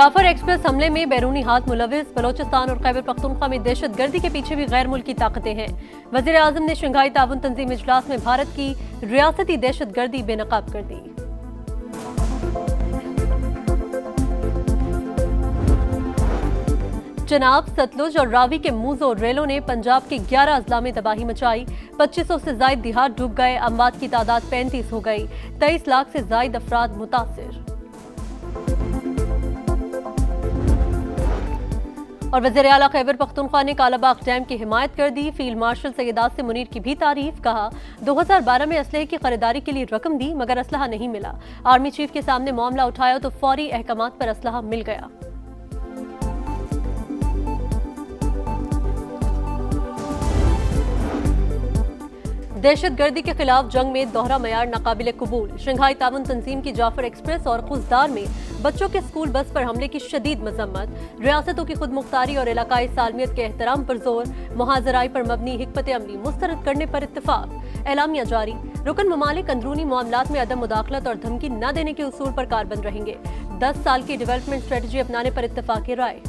Jafar express हमले में बैरूनी हाथ मुलविस। बलोचिस्तान और खैबर पख्तूनख्वा में दहशत गर्दी के पीछे भी गैर मुल्की ताकतें हैं। वजीर आजम ने शंघाई ताउन तंजीम इजलास में भारत की रियासती दहशत गर्दी बेनकाब कर दी। चनाब, सतलुज और रावी के मूज और रेलों ने पंजाब के 11 अजला में तबाही मचाई। 2500 से जायद देहात डूब गए। अमवात की तादाद 35 हो गई। 23 लाख से जायद अफराद मुतासिर। और वज़ीर आला खैबर पख्तूनख्वा ने कालाबाग डैम की हिमायत कर दी। फील्ड मार्शल सैयद आसिम मुनीर की भी तारीफ। कहा 2012 में असलहे की खरीदारी के लिए रकम दी मगर असलहा नहीं मिला। आर्मी चीफ के सामने मामला उठाया तो फौरी अहकामात पर असलहा मिल गया। दहशत गर्दी के खिलाफ जंग में दोहरा मयार नाकाबिले कबूल। शंघाई ताउन तंजीम की जाफर एक्सप्रेस और खुजदार में बच्चों के स्कूल बस पर हमले की शदीद मजम्मत। रियासतों की खुद मुख्तारी और इलाकाई सालमियत के एहतराम पर जोर। मुहाजराई पर मबनी हिकमत अमली मुस्तरद करने पर इत्तफाक। एलामिया जारी। रुकन ममालिक अंदरूनी मामलात में अदम मुदाखलत और धमकी न देने के उसूल पर कारबंद रहेंगे। 10 साल की डेवलपमेंट स्ट्रेटजी अपनाने पर इत्तफाक राय।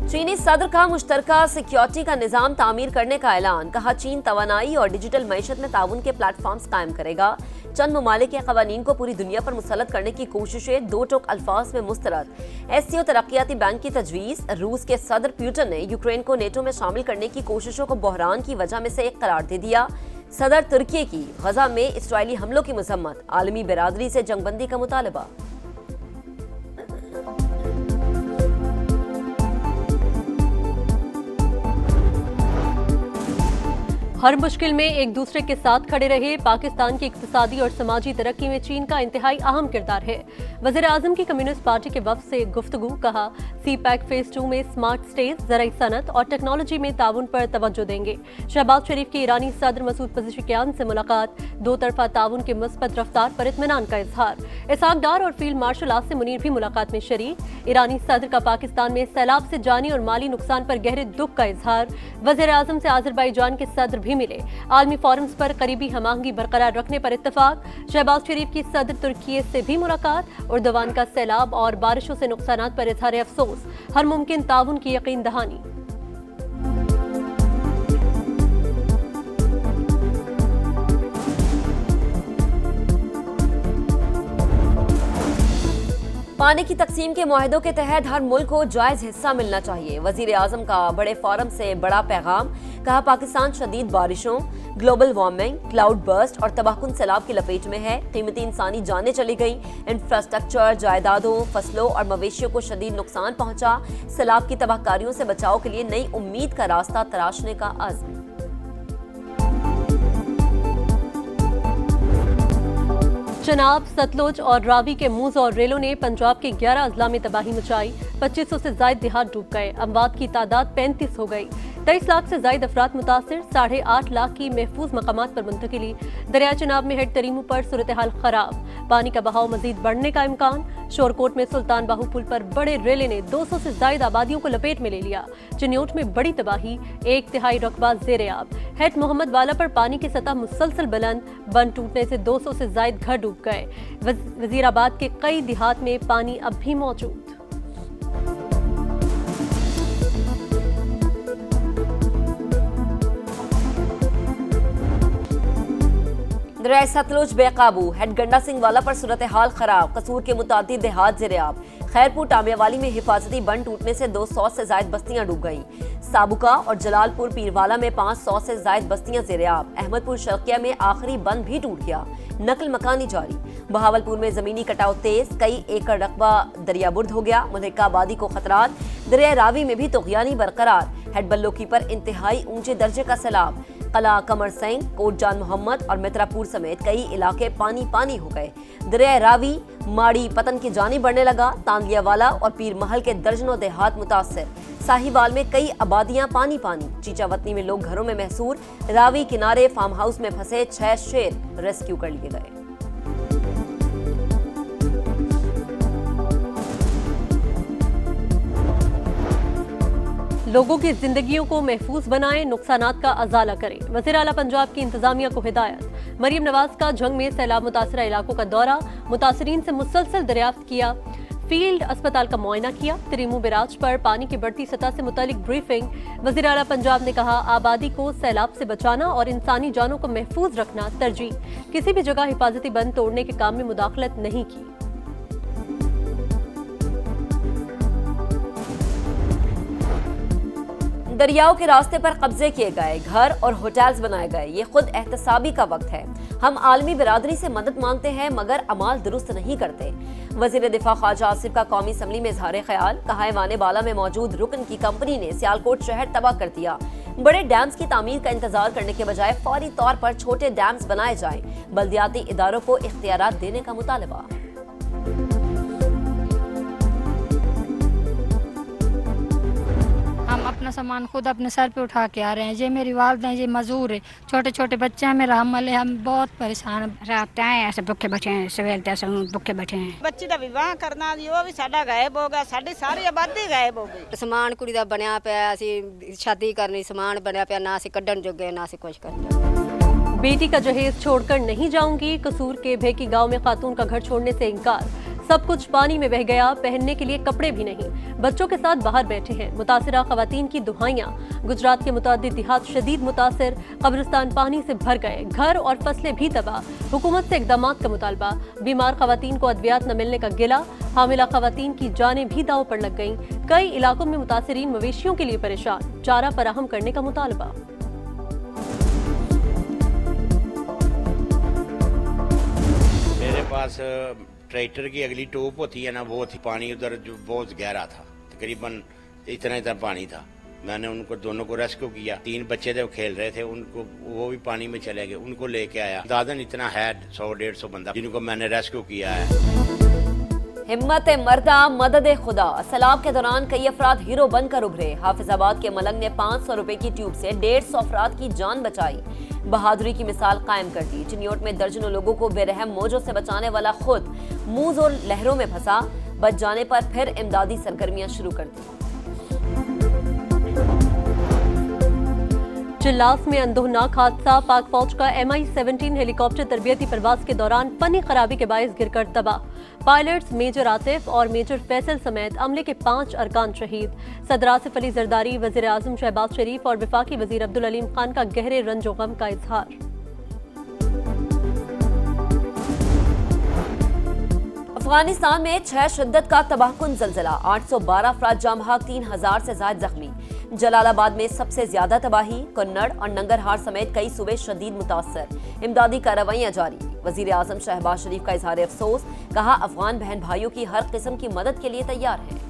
चीनी सदर का मुश्तरका सिक्योरिटी का निजाम तामीर करने का ऐलान। कहा चीन तवानाई और डिजिटल मईशत में ताउन के प्लेटफॉर्म्स कायम करेगा। चंद ममालिक के कवानीन को पूरी दुनिया पर मुसल्लत करने की कोशिशें। 2 टोक अल्फाज में मुस्तरद। एससीओ तरक्याती बैंक की तजवीज। रूस के सदर पुतिन ने यूक्रेन को नेटो में शामिल करने की कोशिशों को बहरान की वजह में से एक करार दे दिया। सदर तुर्की की गजा में इसराइली हमलों की मजम्मत। आलमी बिरादरी से जंगबंदी का मुतालबा। हर मुश्किल में एक दूसरे के साथ खड़े रहे। पाकिस्तान की इक्तिसादी और समाजी तरक्की में चीन का इंतहाई अहम किरदार है। वज़ीर आज़म की कम्युनिस्ट पार्टी के वफ़द से गुफ्तगू। कहा CPEC फेज 2 में स्मार्ट स्टेट, ज़राई सनत और टेक्नोलॉजी में ताउन पर तवज्जो देंगे। शहबाज शरीफ की ईरानी सदर मसूद पज़ेशिकियान से मुलाकात। 2 तरफा ताउन के मुस्बत रफ्तार पर इत्मीनान का इजहार। इसहाक डार और फील्ड मार्शल आसिम मुनीर भी मुलाकात में शरीक। ईरानी सदर का पाकिस्तान में सैलाब से जानी और माली नुकसान पर गहरे दुख का इजहार। वज़ीर आज़म से आज़रबाईजान के सदर भी मिले। आलमी फोरम्स पर करीबी हमाहंगी बरकरार रखने पर इत्तफाक। शहबाज शरीफ की सदर तुर्की से भी मुलाकात। उर्दवान का सैलाब और बारिशों से नुकसानात पर इजहार अफसोस। हर मुमकिन ताउन की यकीन दहानी। पानी की तकसीम के मुआहदों के तहत हर मुल्क को जायज हिस्सा मिलना चाहिए। वजीर आजम का बड़े फोरम से बड़ा पैगाम। कहा पाकिस्तान शदीद बारिशों, ग्लोबल वार्मिंग, क्लाउड बर्स्ट और तबाहकुन सैलाब की लपेट में है। कीमती इंसानी जानें चली गई। इंफ्रास्ट्रक्चर, जायदादों, फसलों और मवेशियों को शदीद नुकसान पहुंचा। सैलाब की तबाहकारियों से बचाव के लिए नई उम्मीद का रास्ता तराशने का अज़्म। चनाब, सतलुज और रावी के मूज और रेलों ने पंजाब के 11 अजला में तबाही मचाई। 2500 से जायद देहात डूब गए। अमवात की तादाद 35 हो गई। 23 लाख से जायद अफराद मुतासिर। 8.5 लाख की महफूज मकामात पर मुंतकिली। दरिया चनाब में हेड तरीमू पर सूरत हाल खराब। पानी का बहाव मजीद बढ़ने का इम्कान। शोरकोट में सुल्तान बाहू पुल पर बड़े रेले ने 200 से जायद आबादियों को लपेट में ले लिया। चिन्योट में बड़ी तबाही। 1/3 रकबा ज़ेर-ए-आब। हेड मोहम्मद वाला पर पानी की सतह मुसलसल बुलंद। बंद टूटने से 200 से जायद घर डूब गए। वजीराबाद के कई देहात में पानी अब भी मौजूद। दरिया सतलुज बेकाबू। हेड गंडा सिंह वाला पर सूरत हाल खराब। कसूर के मुतादिद देहात ज़ेर-ए-आब। खैरपुर टामियावाली में हिफाजती बंद टूटने से 200 से जायद बस्तियां डूब गईं। साबुका और जलालपुर पीरवाला में 500 से जायद बस्तियां ज़ेर-ए-आब। अहमदपुर शर्किया में आखिरी बंद भी टूट गया। नकल मकानी जारी। बहावलपुर में जमीनी कटाव तेज। कई एकड़ रकबा दरियाबुर्द हो गया। मुल्का आबादी को खतरात। दरिया रावी में भी तुग़यानी बरकरार। हेड बल्लोकी पर इंतहाई ऊंचे दर्जे का सैलाब। कला, कमर सिंह, कोट जान मोहम्मद और मित्रापुर समेत कई इलाके पानी पानी हो गए। दरिया रावी माड़ी पतन की जानी बढ़ने लगा। तांदियावाला और पीर महल के दर्जनों देहात मुतासर। साहिवाल में कई आबादियां पानी पानी। चीचावतनी में लोग घरों में महसूर। रावी किनारे फार्म हाउस में फंसे 6 शेर रेस्क्यू कर लिए गए। लोगों की जिंदगियों को महफूज बनाएं, नुकसानात का अजाला करें। वज़ीर आला पंजाब की इंतजामिया को हिदायत। मरियम नवाज का जंग में सैलाब मुतासरा इलाकों का दौरा, मुतासरीन से मुसलसल दरियाफ्त किया, फील्ड अस्पताल का मुआयना किया। तिरिमू बैराज पर पानी की बढ़ती सतह से मुतालिक ब्रीफिंग। वज़ीर आला पंजाब ने कहा, आबादी को सैलाब से बचाना और इंसानी जानों को महफूज रखना तरजीह। किसी भी जगह हिफाजती बंद तोड़ने के काम में मुदाखलत नहीं की। दरियाओं के रास्ते पर कब्जे किए गए, घर और होटल्स बनाए गए। ये खुद एहतसाबी का वक्त है। हम आलमी बिरादरी से मदद मांगते हैं मगर अमाल दुरुस्त नहीं करते। वजीर दिफा ख्वाजा आसिफ का कौमी असम्बली में इजहार ख्याल। कहा, वाने बाला में मौजूद रुकन की कंपनी ने सियालकोट शहर तबाह कर दिया। बड़े डैम्स की तामीर का इंतजार करने के बजाय फौरी तौर पर छोटे डैम्स बनाए जाएं। बल्दियाती इदारों को इख्तियारात देने का मुतालबा। हम अपना सामान खुद अपने सर पे उठा के आ रहे हैं। ये मेरी वालदा है, ये मजदूर है, छोटे छोटे बच्चे हैं, मेरा हमल है, हम बहुत परेशान हैं। रात आए ऐसे भुखे बैठे हैं, सवेर तैसे भुखे बैठे हैं। ਬੱਚੀ ਦਾ ਵਿਵਾਹ ਕਰਨਾ ਜੀ ਉਹ ਵੀ ਸਾਡਾ ਗਾਇਬ ਹੋ ਗਿਆ, ਸਾਡੀ ਸਾਰੀ ਆਬਾਦੀ ਗਾਇਬ ਹੋ ਗਈ। ਸਮਾਨ ਕੁੜੀ ਦਾ ਬਣਿਆ ਪਿਆ, ਅਸੀਂ ਸ਼ਾਦੀ ਕਰਨੀ, ਸਮਾਨ ਬਣਿਆ ਪਿਆ, ਨਾ ਅਸੀਂ ਕੱਢਣ ਜੋਗੇ ਨਾ ਅਸੀਂ ਕੁਝ ਕਰਦੇ। बेटी का जहेज छोड़कर नहीं जाऊंगी, कसूर के भेकी गांव में खातून का घर छोड़ने से इंकार। सब कुछ पानी में बह गया, पहनने के लिए कपड़े भी नहीं। बच्चों के साथ बाहर बैठे हैं। मुतासिरा खवातीन की दुहाइयां। गुजरात के मुतादिद देहात शदीद मुतासिर, कब्रिस्तान पानी से भर गए, घर और फसलें भी तबाह। हुकूमत से इकदामात का मुतालबा। बीमार खवातीन को अद्वियात न मिलने का गिला। हामिला खवातीन की जानें भी दांव पर लग गईं। कई इलाकों में मुतासिरीन मवेशियों के लिए परेशान। चारा फराहम करने का मुतालबा। मेरे पास ट्रैक्टर की अगली टोप होती है ना, वो थी। पानी उधर जो बहुत गहरा था, तकरीबन इतना पानी था। मैंने उनको दोनों को रेस्क्यू किया। 3 बच्चे थे, वो खेल रहे थे, उनको वो भी पानी में चले गए। उनको लेके आया। दादन इतना है 100-150 बंदा जिनको मैंने रेस्क्यू किया है। हिम्मत मर्दा मदद खुदा। सैलाब के दौरान कई अफराद हीरो बनकर उभरे। हाफिजाबाद के मलंग ने 500 रुपए की ट्यूब से 150 अफराद की जान बचाई। बहादुरी की मिसाल कायम कर दी। चिन्योट में दर्जनों लोगों को बेरहम मौजों से बचाने वाला खुद मूज और लहरों में फंसा। बच जाने पर फिर इमदादी सरगर्मियां शुरू कर दी। चिल्लास में अंदोहनाक हादसा। पाक फौज का MI-17 हेलीकॉप्टर तरबियती परवाज के दौरान फनी खराबी के बायस गिरकर तबाह। पायलट्स मेजर आतिफ और मेजर फैसल समेत अमले के 5 अरकान शहीद। सदर आसिफ अली जरदारी, वजीर आजम शहबाज शरीफ और वफाकी वजीर अब्दुल अलीम खान का गहरे रंजो गम का इजहार। अफगानिस्तान में 6 शिद्दत का तबाहकुन जलजिला। 812 अफराद जाम बहक, 3000 से ज्यादा जख्मी। जलालाबाद में सबसे ज्यादा तबाही। कन्नड़ और नंगरहार समेत कई सूबे शदीद मुतासर। इमदादी कार्रवाइयां जारी। वजीर आजम शहबाज शरीफ का इजहार अफसोस। कहा, अफगान बहन भाइयों की हर किस्म की मदद के लिए तैयार है।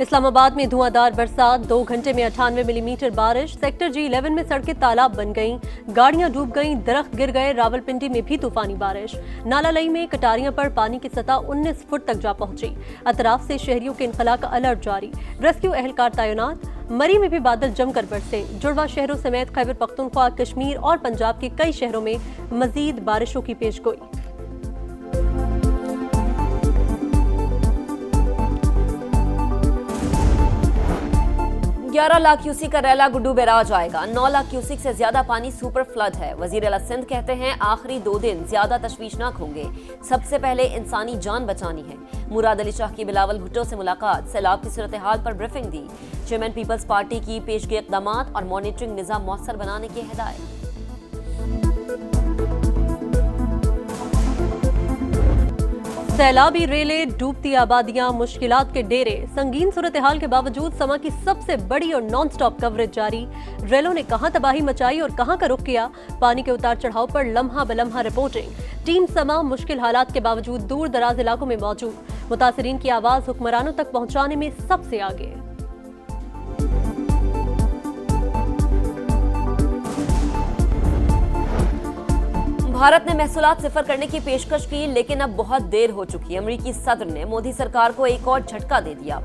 इस्लामाबाद में धुआंधार बरसात। 2 घंटे में 98 मिलीमीटर बारिश। सेक्टर G11 में सड़कें तालाब बन गईं, गाड़ियां डूब गईं, दरख्त गिर गए। रावलपिंडी में भी तूफानी बारिश। नालालई में कटारियां पर पानी की सतह 19 फुट तक जा पहुंची। अतराफ से शहरियों के इनखला का अलर्ट जारी। रेस्क्यू एहलकार तैनात। मरी में भी बादल जमकर बरसे। जुड़वा शहरों समेत खैबर पख्तूनख्वा, कश्मीर और पंजाब के कई शहरों में मजीद बारिशों की पेशगोई। 11 लाख क्यूसिक का रैला गुड्डू बैराज आएगा। 9 लाख क्यूसिक से ज्यादा पानी सुपर फ्लड है। वजीर आला सिंध कहते हैं, आखिरी 2 दिन ज्यादा तशवीशनाक होंगे। सबसे पहले इंसानी जान बचानी है। मुराद अली शाह की बिलावल भुट्टो से मुलाकात। सैलाब की सूरत हाल पर ब्रीफिंग दी। चेयरमैन पीपल्स पार्टी की पेशगी इक़दामात और मॉनिटरिंग निज़ाम मौसर बनाने की हिदायत। सैलाबी रेलें, डूबती आबादियां, मुश्किलात के डेरे। संगीन सूरत हाल के बावजूद समा की सबसे बड़ी और नॉन स्टॉप कवरेज जारी। रेलों ने कहां तबाही मचाई और कहां का रुख किया, पानी के उतार चढ़ाव पर लम्हा बलम्हा रिपोर्टिंग। टीम समा मुश्किल हालात के बावजूद दूर दराज इलाकों में मौजूद। मुतासरीन की आवाज हुक्मरानों तक पहुंचाने में सबसे आगे। भारत ने महसूलात सिफर करने की पेशकश की, लेकिन अब बहुत देर हो चुकी। अमरीकी सदर ने मोदी सरकार को एक और झटका दे दिया।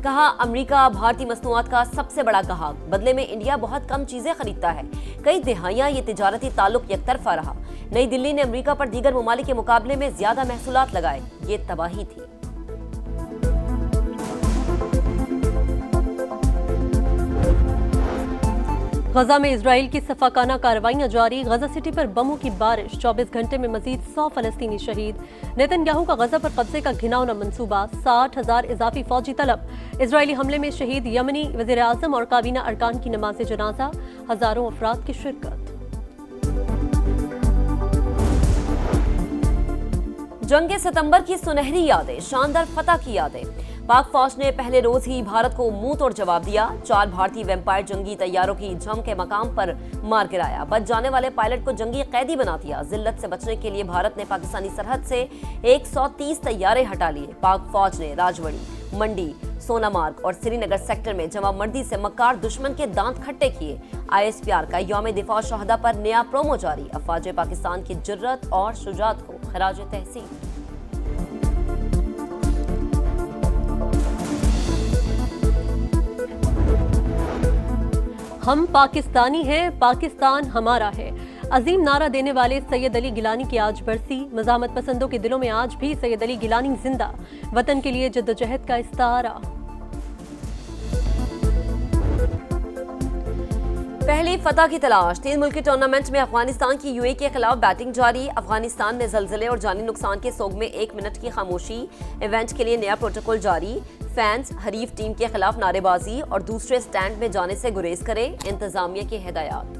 कहा, अमरीका भारतीय मसनूआत का सबसे बड़ा गाहक, बदले में इंडिया बहुत कम चीजें खरीदता है। कई दिहाइयां ये तिजारती ताल्लुक एकतरफा रहा। नई दिल्ली ने अमरीका पर दीगर ममालिक के मुकाबले में ज्यादा महसूलात लगाए। ये तबाही थी। गजा में इजराइल की सफाकाना कार्रवाइयां जारी। गजा सिटी पर बमों की बारिश। 24 घंटे में मजीद 100 फलस्तीनी शहीद। नेतन्याहू का गजा पर कब्जे का घिनौना मंसूबा। 60,000 इजाफी फौजी तलब। इजरायली हमले में शहीद यमनी वजीर आजम और काबीना अरकान की नमाज जनाजा। हजारों अफराद की शिरकत। जंग सितंबर की सुनहरी यादें, शानदार फतह की यादें। पाक फौज ने पहले रोज ही भारत को मुंह तोड़ जवाब दिया। 4 भारतीय वेम्पायर जंगी तैयारों की जम के मकाम पर मार गिराया। बच जाने वाले पायलट को जंगी कैदी बना दिया। जिल्लत से बचने के लिए भारत ने पाकिस्तानी सरहद से 130 तैयारे हटा लिए। पाक फौज ने राजवड़ी, मंडी, सोनामार्ग और श्रीनगर सेक्टर में जमामर्दी से मक्कार दुश्मन के दांत खट्टे किए। ISPR का यौम दिफा शहदा पर नया प्रोमो जारी। अफवाज पाकिस्तान की जुर्रत और शुजात को खराज तहसीन। हम पाकिस्तानी हैं, पाकिस्तान हमारा है। अजीम नारा देने वाले सैयद अली गिलानी की आज बरसी। मज़ाहमत पसंदों के दिलों में आज भी सैयद अली गिलानी जिंदा। वतन के लिए जद्दोजहद का इस्तारा। पहली फतह की तलाश। 3 मुल्की टूर्नामेंट में अफगानिस्तान की UAE के खिलाफ बैटिंग जारी। अफगानिस्तान में जलजले और जानी नुकसान के सोग में 1 मिनट की खामोशी। इवेंट के लिए नया प्रोटोकॉल जारी। फैंस हरीफ टीम के खिलाफ नारेबाजी और दूसरे स्टैंड में जाने से गुरेज करें। इंतजामिया की हिदायत।